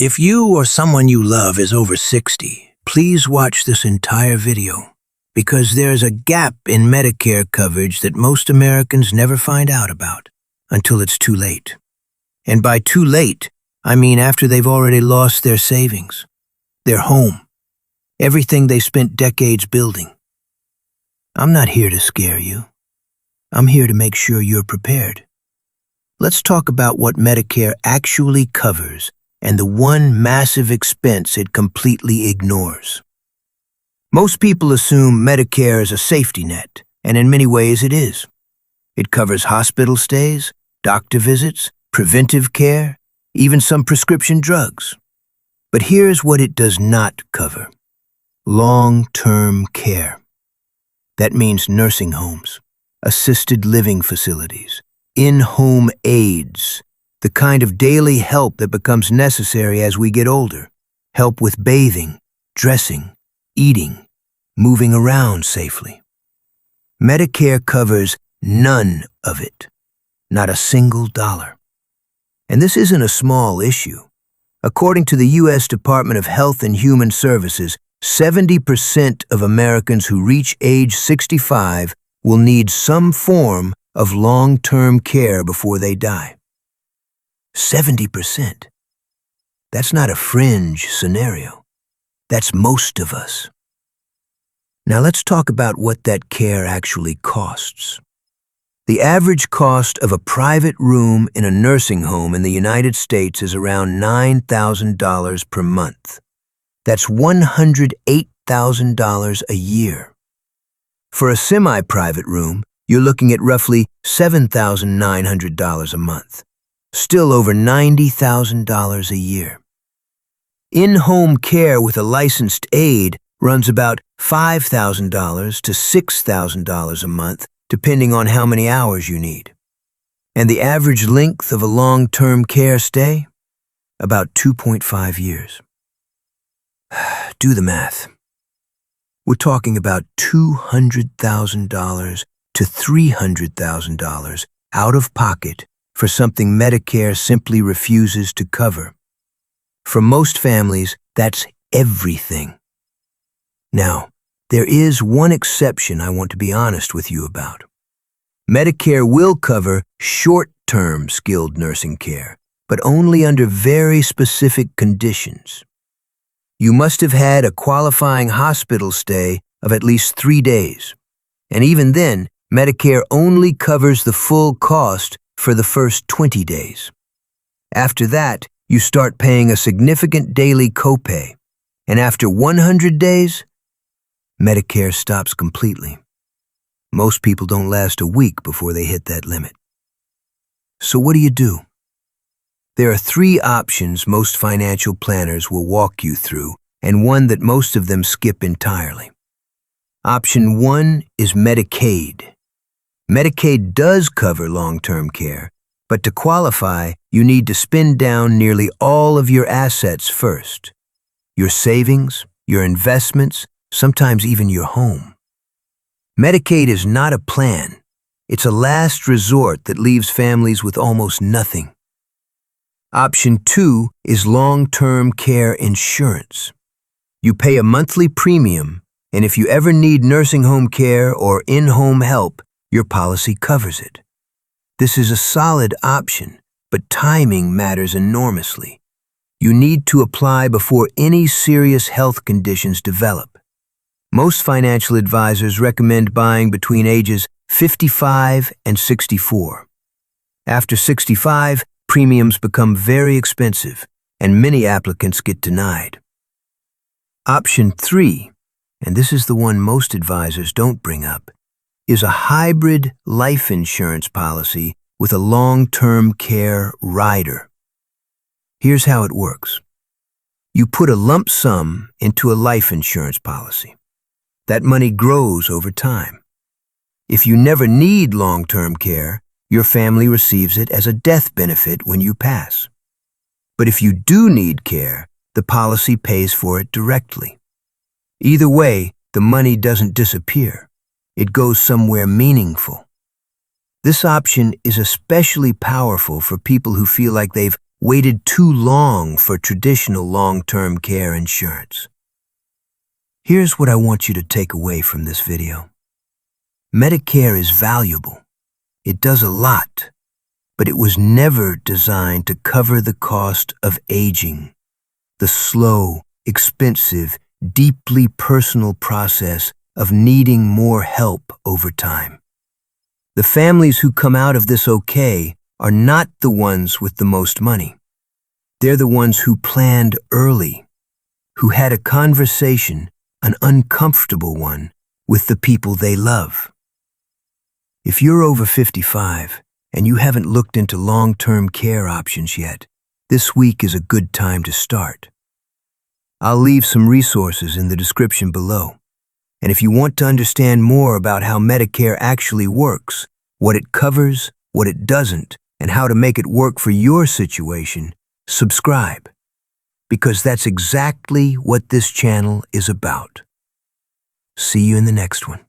If you or someone you love is over 60, please watch this entire video, because there's a gap in Medicare coverage that most Americans never find out about until it's too late. And by too late, I mean after they've already lost their savings, their home, everything they spent decades building. I'm not here to scare you. I'm here to make sure you're prepared. Let's talk about what Medicare actually covers and the one massive expense it completely ignores. Most people assume Medicare is a safety net, and in many ways it is. It covers hospital stays, doctor visits, preventive care, even some prescription drugs. But here's what it does not cover: long-term care. That means nursing homes, assisted living facilities, in-home aids, the kind of daily help that becomes necessary as we get older. Help with bathing, dressing, eating, moving around safely. Medicare covers none of it, not a single dollar. And this isn't a small issue. According to the U.S. Department of Health and Human Services, 70% of Americans who reach age 65 will need some form of long-term care before they die. 70%. That's not a fringe scenario. That's most of us. Now let's talk about what that care actually costs. The average cost of a private room in a nursing home in the United States is around $9,000 per month. That's $108,000 a year. For a semi-private room, you're looking at roughly $7,900 a month. Still over $90,000 a year. In-home care with a licensed aide runs about $5,000 to $6,000 a month, depending on how many hours you need. And the average length of a long-term care stay? About 2.5 years. Do the math. We're talking about $200,000 to $300,000 out of pocket for something Medicare simply refuses to cover. For most families, that's everything. Now, there is one exception I want to be honest with you about. Medicare will cover short-term skilled nursing care, but only under very specific conditions. You must have had a qualifying hospital stay of at least 3 days. And even then, Medicare only covers the full cost for the first 20 days. After that, you start paying a significant daily copay. And after 100 days, Medicare stops completely. Most people don't last a week before they hit that limit. So what do? There are 3 options most financial planners will walk you through, and one that most of them skip entirely. Option 1 is Medicaid. Medicaid does cover long-term care, but to qualify, you need to spend down nearly all of your assets first. Your savings, your investments, sometimes even your home. Medicaid is not a plan. It's a last resort that leaves families with almost nothing. Option 2 is long-term care insurance. You pay a monthly premium, and if you ever need nursing home care or in-home help, your policy covers it. This is a solid option, but timing matters enormously. You need to apply before any serious health conditions develop. Most financial advisors recommend buying between ages 55 and 64. After 65, premiums become very expensive, and many applicants get denied. Option 3, and this is the one most advisors don't bring up, is a hybrid life insurance policy with a long-term care rider. Here's how it works. You put a lump sum into a life insurance policy. That money grows over time. If you never need long-term care, your family receives it as a death benefit when you pass. But if you do need care, the policy pays for it directly. Either way, the money doesn't disappear. It goes somewhere meaningful. This option is especially powerful for people who feel like they've waited too long for traditional long-term care insurance. Here's what I want you to take away from this video. Medicare is valuable. It does a lot, but it was never designed to cover the cost of aging, the slow, expensive, deeply personal process of needing more help over time. The families who come out of this okay are not the ones with the most money. They're the ones who planned early, who had a conversation, an uncomfortable one, with the people they love. If you're over 55 and you haven't looked into long-term care options yet, this week is a good time to start. I'll leave some resources in the description below. And if you want to understand more about how Medicare actually works, what it covers, what it doesn't, and how to make it work for your situation, subscribe. Because that's exactly what this channel is about. See you in the next one.